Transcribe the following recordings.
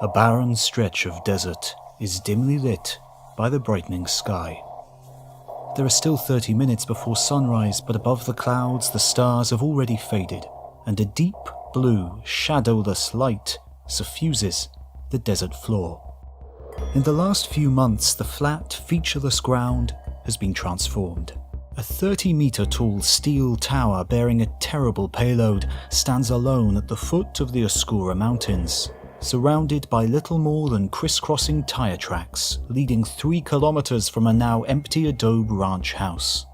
A barren stretch of desert is dimly lit by the brightening sky. There are still 30 minutes before sunrise, but above the clouds the stars have already faded, and a deep blue, shadowless light suffuses the desert floor. In the last few months, the flat, featureless ground has been transformed. A 30-meter tall steel tower bearing a terrible payload stands alone at the foot of the Oscura Mountains, surrounded by little more than crisscrossing tire tracks leading 3 kilometers from a now empty adobe ranch house.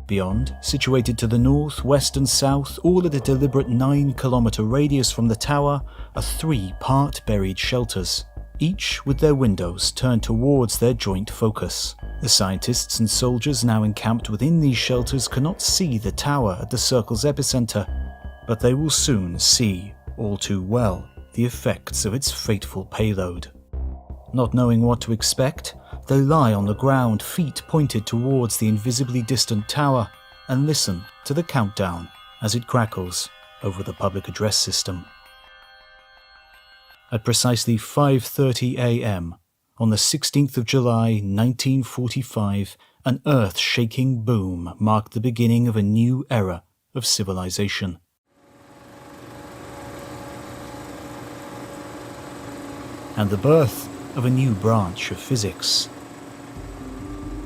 Beyond, situated to the north, west and south, all at a deliberate 9-kilometer radius from the tower, are 3 part-buried shelters, each with their windows turned towards their joint focus. The scientists and soldiers now encamped within these shelters cannot see the tower at the circle's epicenter, but they will soon see, all too well, the effects of its fateful payload. Not knowing what to expect, they lie on the ground, feet pointed towards the invisibly distant tower, and listen to the countdown as it crackles over the public address system. At precisely 5:30 a.m., on the 16th of July 1945, an earth-shaking boom marked the beginning of a new era of civilization. And the birth of a new branch of physics.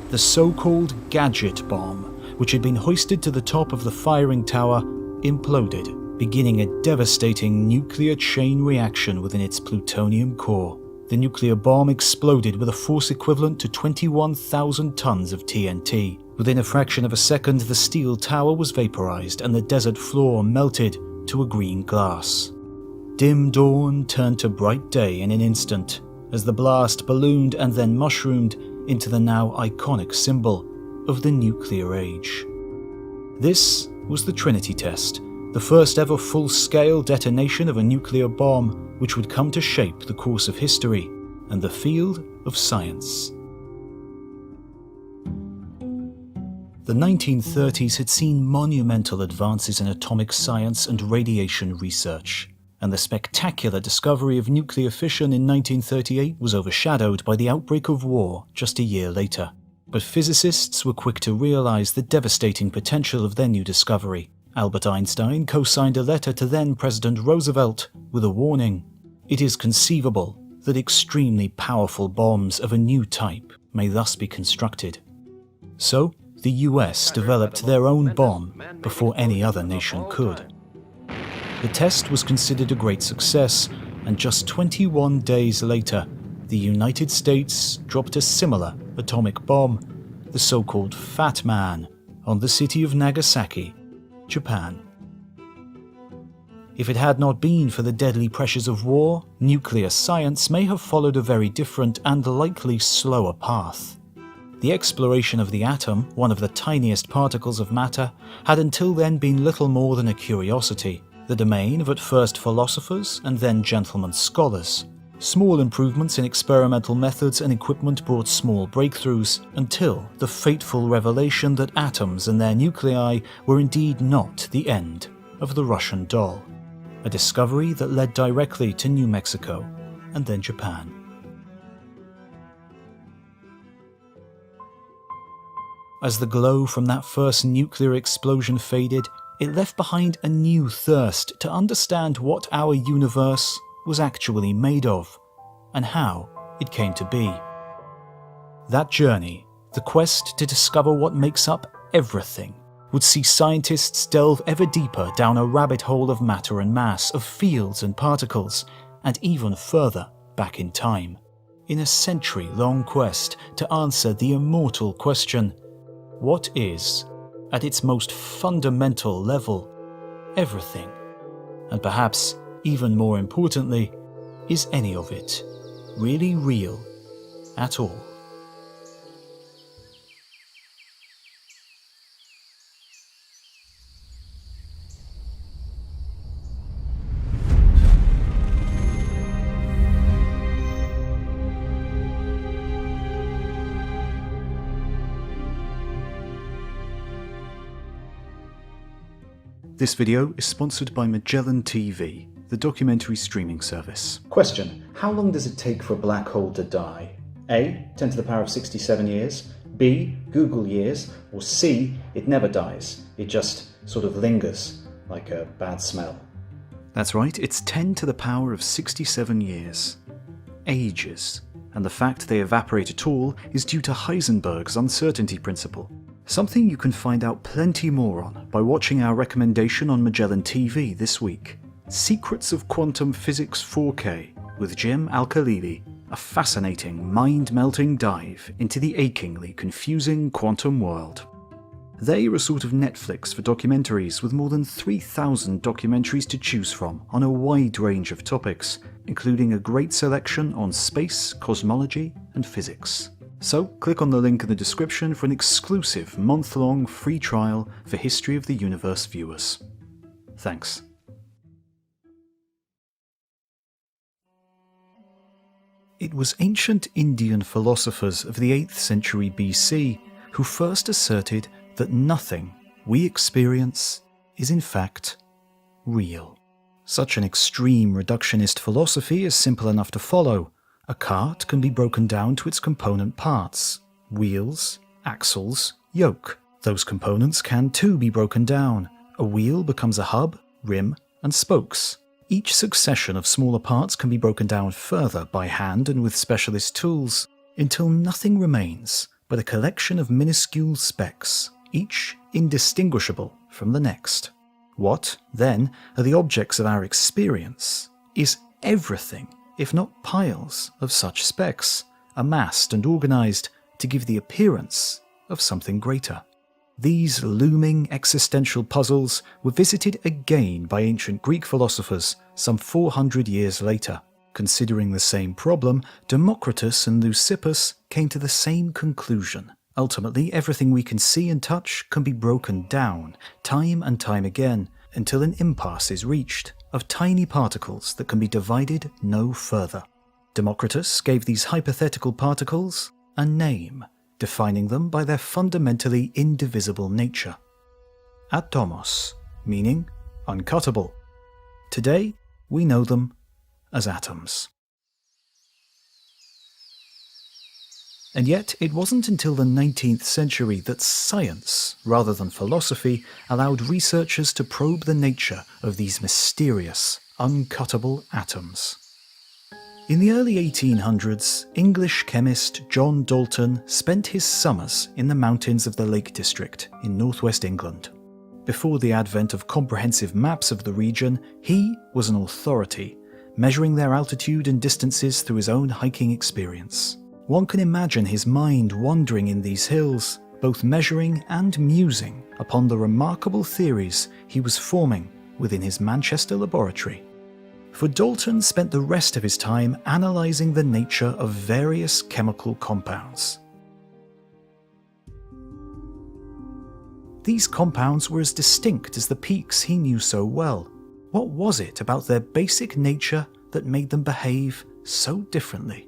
The so-called gadget bomb, which had been hoisted to the top of the firing tower, imploded, beginning a devastating nuclear chain reaction within its plutonium core. The nuclear bomb exploded with a force equivalent to 21,000 tons of TNT. Within a fraction of a second, the steel tower was vaporized and the desert floor melted to a green glass. Dim dawn turned to bright day in an instant, as the blast ballooned and then mushroomed into the now iconic symbol of the nuclear age. This was the Trinity test, the first ever full-scale detonation of a nuclear bomb which would come to shape the course of history and the field of science. The 1930s had seen monumental advances in atomic science and radiation research, and the spectacular discovery of nuclear fission in 1938 was overshadowed by the outbreak of war just a year later. But physicists were quick to realize the devastating potential of their new discovery. Albert Einstein co-signed a letter to then-President Roosevelt with a warning. It is conceivable that extremely powerful bombs of a new type may thus be constructed. So, the US developed their own bomb before any other nation could. The test was considered a great success, and just 21 days later, the United States dropped a similar atomic bomb, the so-called Fat Man, on the city of Nagasaki, Japan. If it had not been for the deadly pressures of war, nuclear science may have followed a very different and likely slower path. The exploration of the atom, one of the tiniest particles of matter, had until then been little more than a curiosity, the domain of at first philosophers and then gentlemen scholars. Small improvements in experimental methods and equipment brought small breakthroughs, until the fateful revelation that atoms and their nuclei were indeed not the end of the Russian doll. A discovery that led directly to New Mexico and then Japan. As the glow from that first nuclear explosion faded, it left behind a new thirst to understand what our universe was actually made of, and how it came to be. That journey, the quest to discover what makes up everything, would see scientists delve ever deeper down a rabbit hole of matter and mass, of fields and particles, and even further back in time, in a century-long quest to answer the immortal question, what is, at its most fundamental level, everything? And perhaps, even more importantly, is any of it really real at all? This video is sponsored by Magellan TV, the documentary streaming service. Question: how long does it take for a black hole to die? A. 10 to the power of 67 years, B. Google years, or C. It never dies, it just sort of lingers like a bad smell. That's right, it's 10 to the power of 67 years. Ages. And the fact they evaporate at all is due to Heisenberg's uncertainty principle. Something you can find out plenty more on by watching our recommendation on Magellan TV this week. Secrets of Quantum Physics 4K with Jim Al-Khalili, a fascinating, mind-melting dive into the achingly confusing quantum world. They are a sort of Netflix for documentaries with more than 3,000 documentaries to choose from on a wide range of topics, including a great selection on space, cosmology, and physics. So click on the link in the description for an exclusive month-long free trial for History of the Universe viewers. Thanks. It was ancient Indian philosophers of the 8th century BC who first asserted that nothing we experience is in fact real. Such an extreme reductionist philosophy is simple enough to follow. A cart can be broken down to its component parts: wheels, axles, yoke. Those components can too be broken down. A wheel becomes a hub, rim, and spokes. Each succession of smaller parts can be broken down further by hand and with specialist tools, until nothing remains but a collection of minuscule specks, each indistinguishable from the next. What, then, are the objects of our experience is everything, if not piles, of such specks, amassed and organized to give the appearance of something greater. These looming existential puzzles were visited again by ancient Greek philosophers some 400 years later. Considering the same problem, Democritus and Leucippus came to the same conclusion. Ultimately, everything we can see and touch can be broken down, time and time again, until an impasse is reached, of tiny particles that can be divided no further. Democritus gave these hypothetical particles a name, defining them by their fundamentally indivisible nature. Atomos, meaning uncuttable. Today, we know them as atoms. And yet, it wasn't until the 19th century that science, rather than philosophy, allowed researchers to probe the nature of these mysterious, uncuttable atoms. In the early 1800s, English chemist John Dalton spent his summers in the mountains of the Lake District in northwest England. Before the advent of comprehensive maps of the region, he was an authority, measuring their altitude and distances through his own hiking experience. One can imagine his mind wandering in these hills, both measuring and musing upon the remarkable theories he was forming within his Manchester laboratory. For Dalton spent the rest of his time analysing the nature of various chemical compounds. These compounds were as distinct as the peaks he knew so well. What was it about their basic nature that made them behave so differently?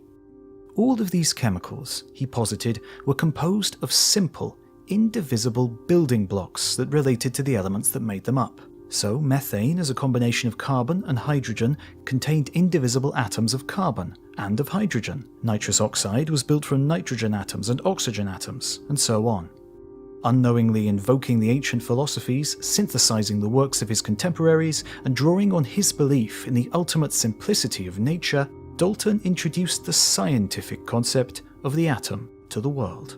All of these chemicals, he posited, were composed of simple, indivisible building blocks that related to the elements that made them up. So methane, as a combination of carbon and hydrogen, contained indivisible atoms of carbon and of hydrogen. Nitrous oxide was built from nitrogen atoms and oxygen atoms, and so on. Unknowingly invoking the ancient philosophies, synthesizing the works of his contemporaries, and drawing on his belief in the ultimate simplicity of nature, Dalton introduced the scientific concept of the atom to the world.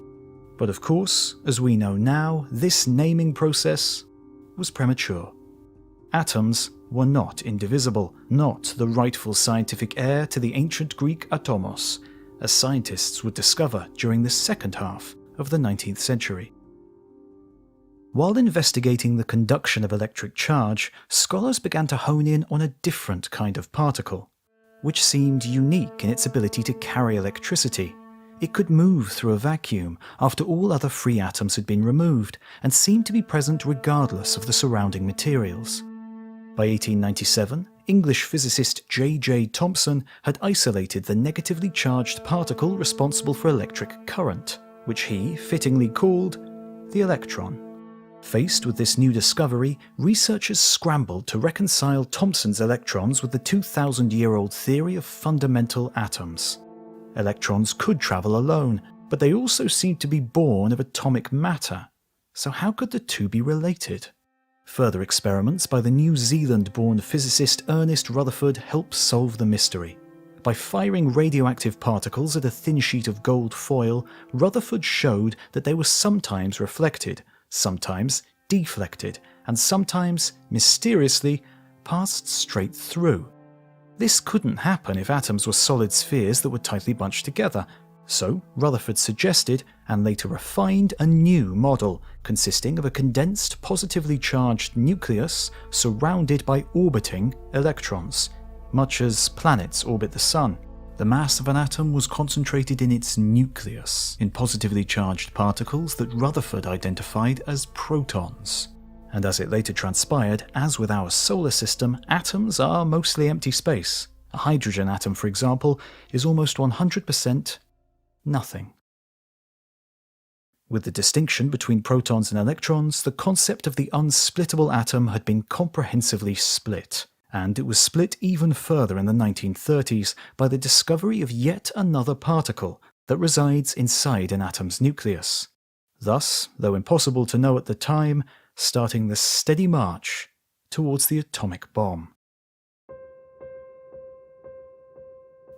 But of course, as we know now, this naming process was premature. Atoms were not indivisible, not the rightful scientific heir to the ancient Greek atomos, as scientists would discover during the second half of the 19th century. While investigating the conduction of electric charge, scholars began to hone in on a different kind of particle, which seemed unique in its ability to carry electricity. It could move through a vacuum after all other free atoms had been removed, and seemed to be present regardless of the surrounding materials. By 1897, English physicist J.J. Thomson had isolated the negatively charged particle responsible for electric current, which he fittingly called the electron. Faced with this new discovery, researchers scrambled to reconcile Thomson's electrons with the 2,000-year-old theory of fundamental atoms. Electrons could travel alone, but they also seemed to be born of atomic matter. So how could the two be related? Further experiments by the New Zealand-born physicist Ernest Rutherford helped solve the mystery. By firing radioactive particles at a thin sheet of gold foil, Rutherford showed that they were sometimes reflected, sometimes deflected, and sometimes, mysteriously, passed straight through. This couldn't happen if atoms were solid spheres that were tightly bunched together, so Rutherford suggested, and later refined, a new model consisting of a condensed, positively charged nucleus surrounded by orbiting electrons, much as planets orbit the Sun. The mass of an atom was concentrated in its nucleus, in positively charged particles that Rutherford identified as protons. And as it later transpired, as with our solar system, atoms are mostly empty space. A hydrogen atom, for example, is almost 100% nothing. With the distinction between protons and electrons, the concept of the unsplittable atom had been comprehensively split, and it was split even further in the 1930s by the discovery of yet another particle that resides inside an atom's nucleus. Thus, though impossible to know at the time, starting the steady march towards the atomic bomb.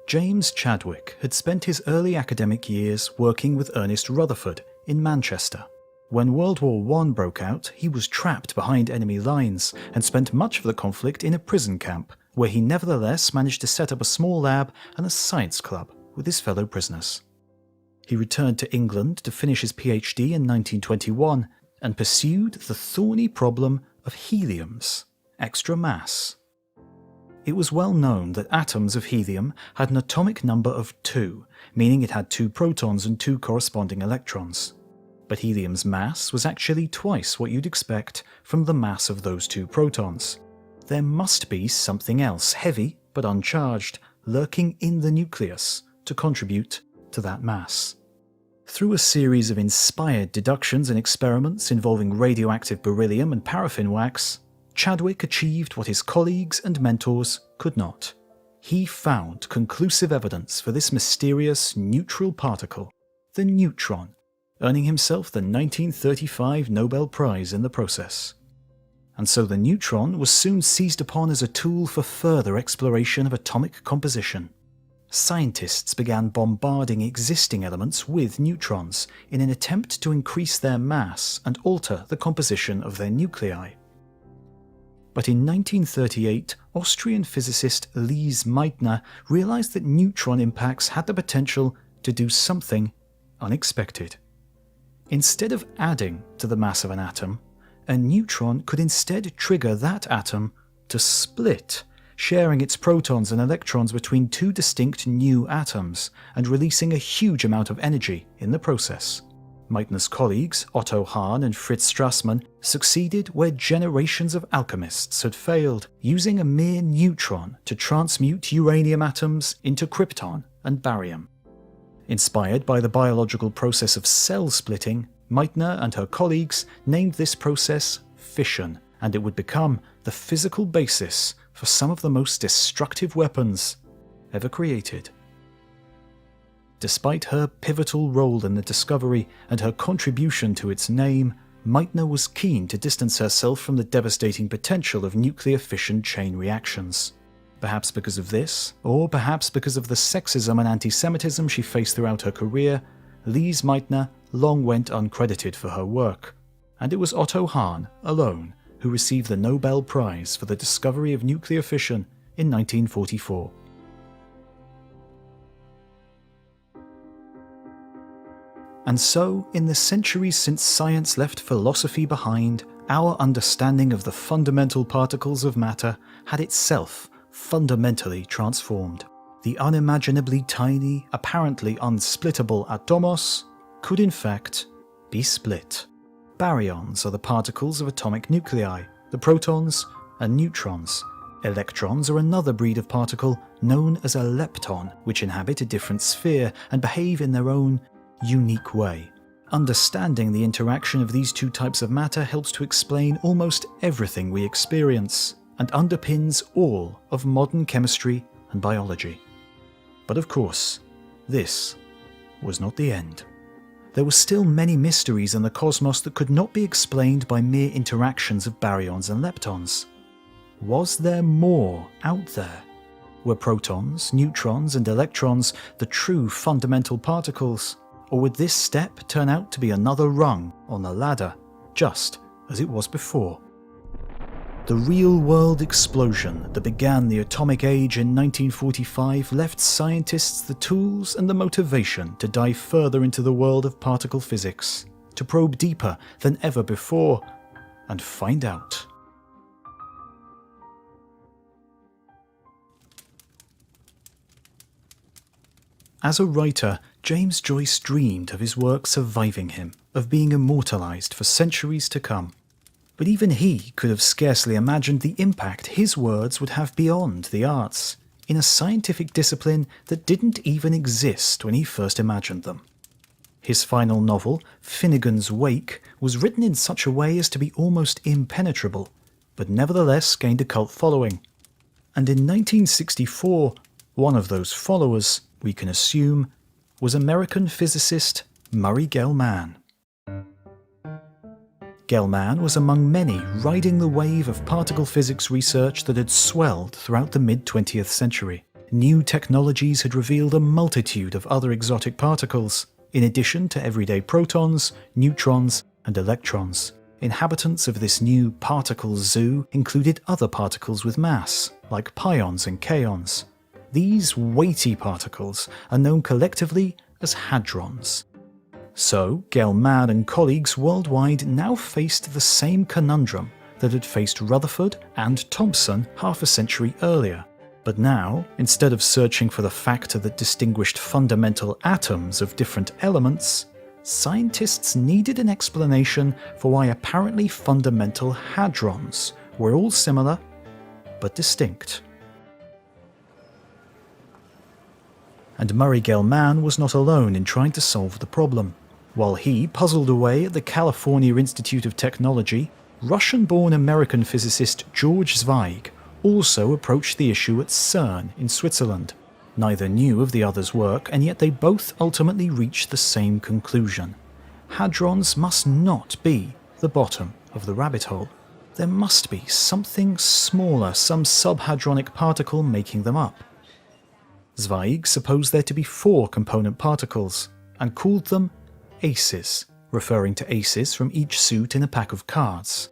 James Chadwick had spent his early academic years working with Ernest Rutherford in Manchester. When World War I broke out, he was trapped behind enemy lines and spent much of the conflict in a prison camp, where he nevertheless managed to set up a small lab and a science club with his fellow prisoners. He returned to England to finish his PhD in 1921 and pursued the thorny problem of helium's extra mass. It was well known that atoms of helium had an atomic number of 2, meaning it had 2 protons and 2 corresponding electrons. But helium's mass was actually twice what you'd expect from the mass of those 2 protons. There must be something else, heavy but uncharged, lurking in the nucleus to contribute to that mass. Through a series of inspired deductions and experiments involving radioactive beryllium and paraffin wax, Chadwick achieved what his colleagues and mentors could not. He found conclusive evidence for this mysterious neutral particle, the neutron, earning himself the 1935 Nobel Prize in the process. And so the neutron was soon seized upon as a tool for further exploration of atomic composition. Scientists began bombarding existing elements with neutrons in an attempt to increase their mass and alter the composition of their nuclei. But in 1938, Austrian physicist Lise Meitner realized that neutron impacts had the potential to do something unexpected. Instead of adding to the mass of an atom, a neutron could instead trigger that atom to split, sharing its protons and electrons between 2 distinct new atoms and releasing a huge amount of energy in the process. Meitner's colleagues, Otto Hahn and Fritz Strassmann, succeeded where generations of alchemists had failed, using a mere neutron to transmute uranium atoms into krypton and barium. Inspired by the biological process of cell splitting, Meitner and her colleagues named this process fission, and it would become the physical basis for some of the most destructive weapons ever created. Despite her pivotal role in the discovery and her contribution to its name, Meitner was keen to distance herself from the devastating potential of nuclear fission chain reactions. Perhaps because of this, or perhaps because of the sexism and anti-Semitism she faced throughout her career, Lise Meitner long went uncredited for her work. And it was Otto Hahn alone who received the Nobel Prize for the discovery of nuclear fission in 1944. And so, in the centuries since science left philosophy behind, our understanding of the fundamental particles of matter had itself fundamentally transformed. The unimaginably tiny, apparently unsplittable atomos could in fact be split. Baryons are the particles of atomic nuclei, the protons are neutrons. Electrons are another breed of particle known as a lepton, which inhabit a different sphere and behave in their own unique way. Understanding the interaction of these two types of matter helps to explain almost everything we experience, and underpins all of modern chemistry and biology. But of course, this was not the end. There were still many mysteries in the cosmos that could not be explained by mere interactions of baryons and leptons. Was there more out there? Were protons, neutrons, and electrons the true fundamental particles? Or would this step turn out to be another rung on the ladder, just as it was before? The real-world explosion that began the atomic age in 1945 left scientists the tools and the motivation to dive further into the world of particle physics, to probe deeper than ever before, and find out. As a writer, James Joyce dreamed of his work surviving him, of being immortalized for centuries to come. But even he could have scarcely imagined the impact his words would have beyond the arts, in a scientific discipline that didn't even exist when he first imagined them. His final novel, Finnegan's Wake, was written in such a way as to be almost impenetrable, but nevertheless gained a cult following. And in 1964, one of those followers, we can assume, was American physicist Murray Gell-Mann. Gell-Mann was among many riding the wave of particle physics research that had swelled throughout the mid-20th century. New technologies had revealed a multitude of other exotic particles, in addition to everyday protons, neutrons, and electrons. Inhabitants of this new particle zoo included other particles with mass, like pions and kaons. These weighty particles are known collectively as hadrons. So, Gell-Mann and colleagues worldwide now faced the same conundrum that had faced Rutherford and Thomson half a century earlier. But now, instead of searching for the factor that distinguished fundamental atoms of different elements, scientists needed an explanation for why apparently fundamental hadrons were all similar but distinct. And Murray Gell-Mann was not alone in trying to solve the problem. While he puzzled away at the California Institute of Technology, Russian-born American physicist George Zweig also approached the issue at CERN in Switzerland. Neither knew of the other's work, and yet they both ultimately reached the same conclusion. Hadrons must not be the bottom of the rabbit hole. There must be something smaller, some subhadronic particle making them up. Zweig supposed there to be 4 component particles, and called them aces, referring to aces from each suit in a pack of cards.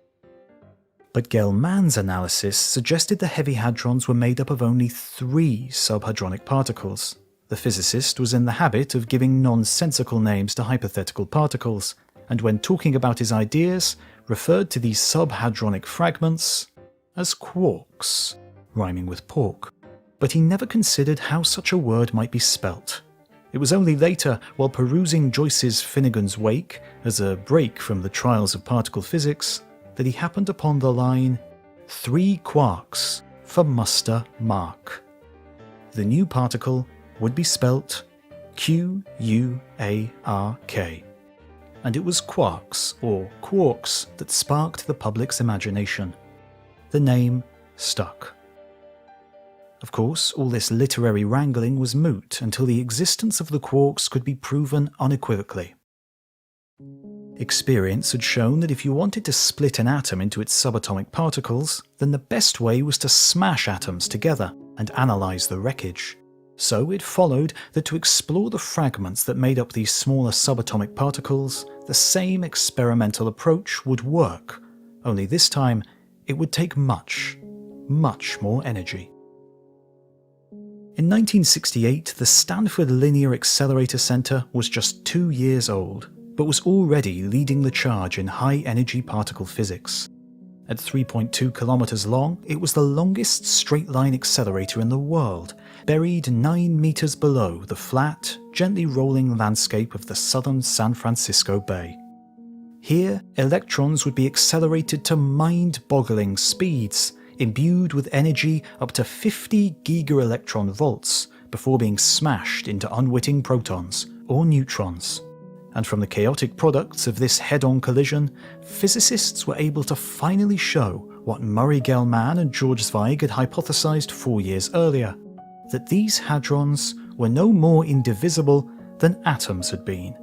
But Gell-Mann's analysis suggested the heavy hadrons were made up of only 3 subhadronic particles. The physicist was in the habit of giving nonsensical names to hypothetical particles, and when talking about his ideas, referred to these subhadronic fragments as quarks, rhyming with pork. But he never considered how such a word might be spelt. It was only later, while perusing Joyce's Finnegan's Wake as a break from the trials of particle physics, that he happened upon the line, 3 quarks for muster mark. The new particle would be spelt Quark, and it was quarks, or quarks, that sparked the public's imagination. The name stuck. Of course, all this literary wrangling was moot until the existence of the quarks could be proven unequivocally. Experience had shown that if you wanted to split an atom into its subatomic particles, then the best way was to smash atoms together and analyze the wreckage. So it followed that to explore the fragments that made up these smaller subatomic particles, the same experimental approach would work, only this time it would take much, much more energy. In 1968, the Stanford Linear Accelerator Center was just 2 years old, but was already leading the charge in high-energy particle physics. At 3.2 kilometers long, it was the longest straight-line accelerator in the world, buried 9 meters below the flat, gently rolling landscape of the southern San Francisco Bay. Here, electrons would be accelerated to mind-boggling speeds, imbued with energy up to 50 gigaelectron volts before being smashed into unwitting protons or neutrons. And from the chaotic products of this head-on collision, physicists were able to finally show what Murray Gell-Mann and George Zweig had hypothesized 4 years earlier, that these hadrons were no more indivisible than atoms had been.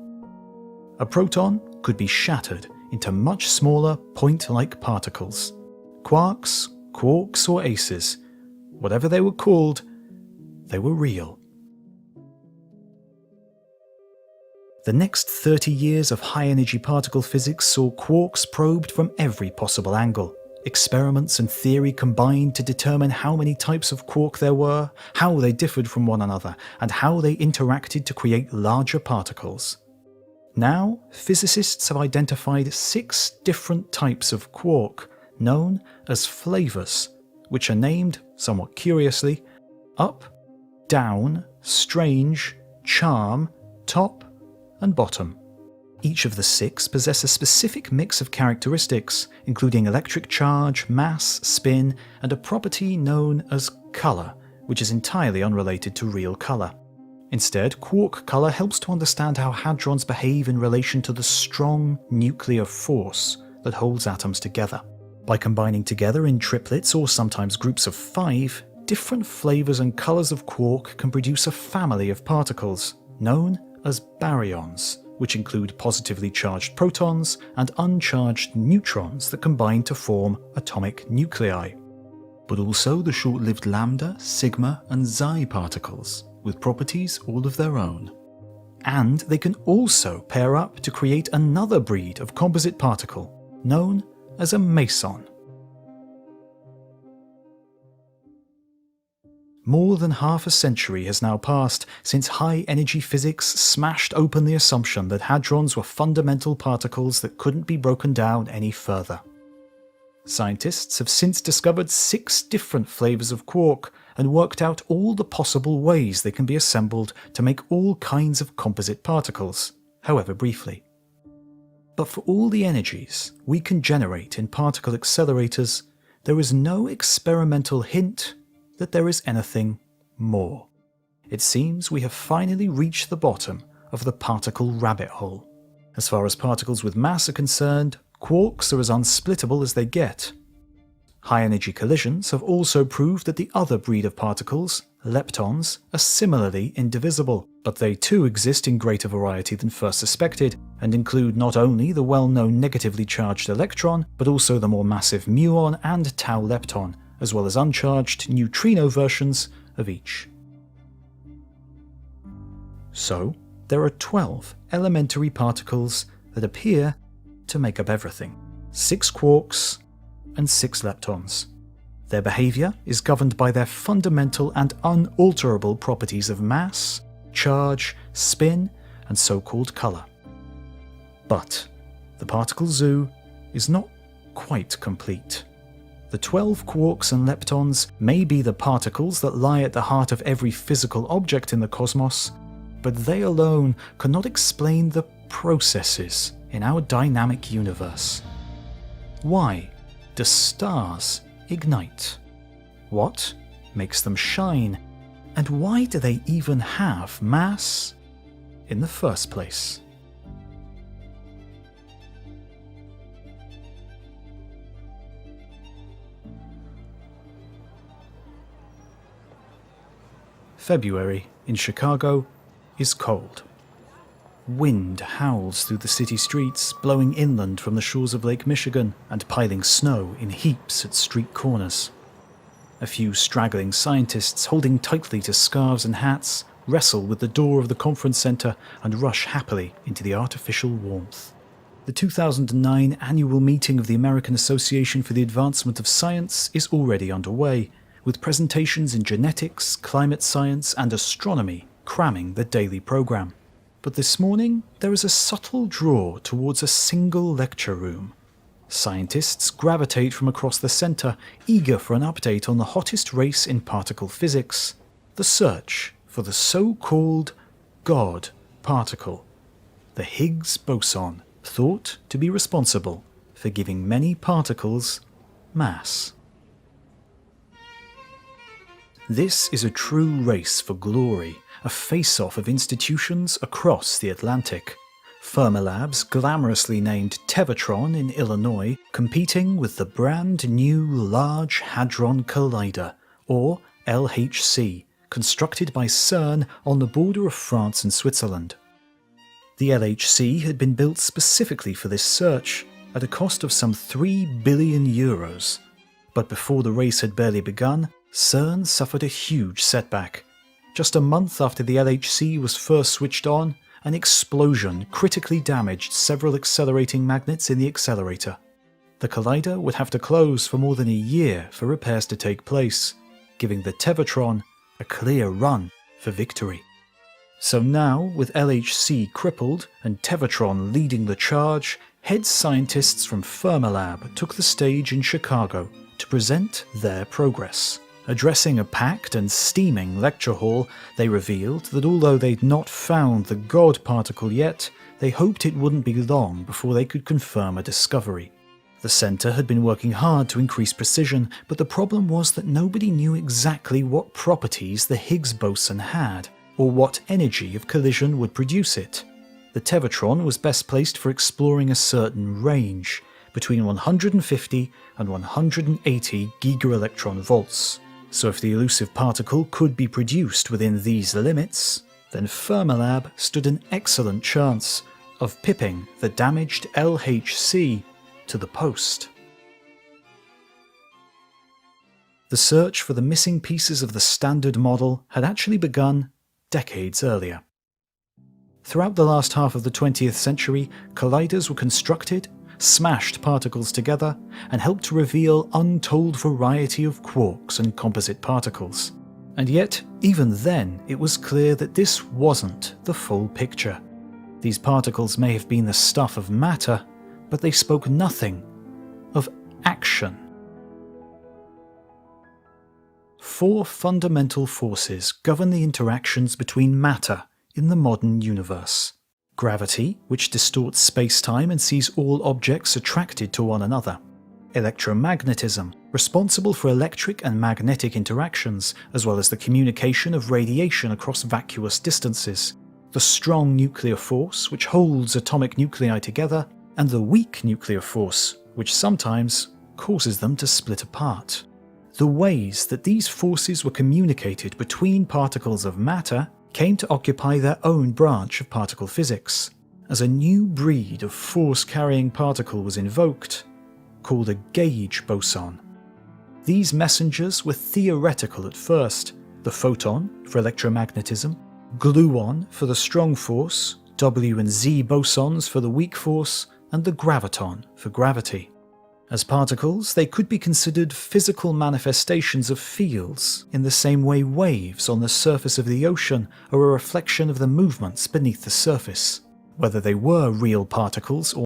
A proton could be shattered into much smaller point-like particles. Quarks, quarks or aces, whatever they were called, they were real. The next 30 years of high-energy particle physics saw quarks probed from every possible angle. Experiments and theory combined to determine how many types of quark there were, how they differed from one another, and how they interacted to create larger particles. Now, physicists have identified 6 different types of quark, known as flavors, which are named, somewhat curiously, up, down, strange, charm, top, and bottom. Each of the 6 possess a specific mix of characteristics, including electric charge, mass, spin, and a property known as color, which is entirely unrelated to real color. Instead, quark color helps to understand how hadrons behave in relation to the strong nuclear force that holds atoms together. By combining together in triplets or sometimes groups of 5, different flavors and colors of quark can produce a family of particles, known as baryons, which include positively charged protons and uncharged neutrons that combine to form atomic nuclei. But also the short-lived lambda, sigma, and xi particles, with properties all of their own. And they can also pair up to create another breed of composite particle, known as a meson. More than half a century has now passed since high-energy physics smashed open the assumption that hadrons were fundamental particles that couldn't be broken down any further. Scientists have since discovered 6 different flavors of quark and worked out all the possible ways they can be assembled to make all kinds of composite particles, however briefly. But for all the energies we can generate in particle accelerators, there is no experimental hint that there is anything more. It seems we have finally reached the bottom of the particle rabbit hole. As far as particles with mass are concerned, quarks are as unsplittable as they get. High-energy collisions have also proved that the other breed of particles, leptons, are similarly indivisible, but they too exist in greater variety than first suspected, and include not only the well-known negatively charged electron, but also the more massive muon and tau lepton, as well as uncharged neutrino versions of each. So, there are 12 elementary particles that appear to make up everything. 6 quarks and 6 leptons. Their behavior is governed by their fundamental and unalterable properties of mass, charge, spin, and so-called color. But the particle zoo is not quite complete. The 12 quarks and leptons may be the particles that lie at the heart of every physical object in the cosmos, but they alone cannot explain the processes in our dynamic universe. Why do stars ignite? What makes them shine? And why do they even have mass in the first place? February in Chicago is cold. Wind howls through the city streets, blowing inland from the shores of Lake Michigan and piling snow in heaps at street corners. A few straggling scientists holding tightly to scarves and hats wrestle with the door of the conference center and rush happily into the artificial warmth. The 2009 annual meeting of the American Association for the Advancement of Science is already underway, with presentations in genetics, climate science, and astronomy cramming the daily program. But this morning, there is a subtle draw towards a single lecture room. Scientists gravitate from across the center, eager for an update on the hottest race in particle physics, the search for the so-called God particle, the Higgs boson, thought to be responsible for giving many particles mass. This is a true race for glory, a face-off of institutions across the Atlantic. Fermilab's glamorously named Tevatron in Illinois competing with the brand new Large Hadron Collider, or LHC, constructed by CERN on the border of France and Switzerland. The LHC had been built specifically for this search, at a cost of some €3 billion. But before the race had barely begun, CERN suffered a huge setback. Just a month after the LHC was first switched on, an explosion critically damaged several accelerating magnets in the accelerator. The collider would have to close for more than a year for repairs to take place, giving the Tevatron a clear run for victory. So now, with LHC crippled and Tevatron leading the charge, head scientists from Fermilab took the stage in Chicago to present their progress. Addressing a packed and steaming lecture hall, they revealed that although they'd not found the God particle yet, they hoped it wouldn't be long before they could confirm a discovery. The center had been working hard to increase precision, but the problem was that nobody knew exactly what properties the Higgs boson had, or what energy of collision would produce it. The Tevatron was best placed for exploring a certain range, between 150 and 180 gigaelectron volts. So if the elusive particle could be produced within these limits, then Fermilab stood an excellent chance of pipping the damaged LHC to the post. The search for the missing pieces of the Standard Model had actually begun decades earlier. Throughout the last half of the 20th century, colliders were constructed, smashed particles together, and helped to reveal untold variety of quarks and composite particles. And yet, even then, it was clear that this wasn't the full picture. These particles may have been the stuff of matter, but they spoke nothing of action. 4 fundamental forces govern the interactions between matter in the modern universe. Gravity, which distorts space-time and sees all objects attracted to one another. Electromagnetism, responsible for electric and magnetic interactions, as well as the communication of radiation across vacuous distances. The strong nuclear force, which holds atomic nuclei together, and the weak nuclear force, which sometimes causes them to split apart. The ways that these forces were communicated between particles of matter came to occupy their own branch of particle physics, as a new breed of force-carrying particle was invoked, called a gauge boson. These messengers were theoretical at first: the photon for electromagnetism, gluon for the strong force, W and Z bosons for the weak force, and the graviton for gravity. As particles, they could be considered physical manifestations of fields, in the same way waves on the surface of the ocean are a reflection of the movements beneath the surface. Whether they were real particles or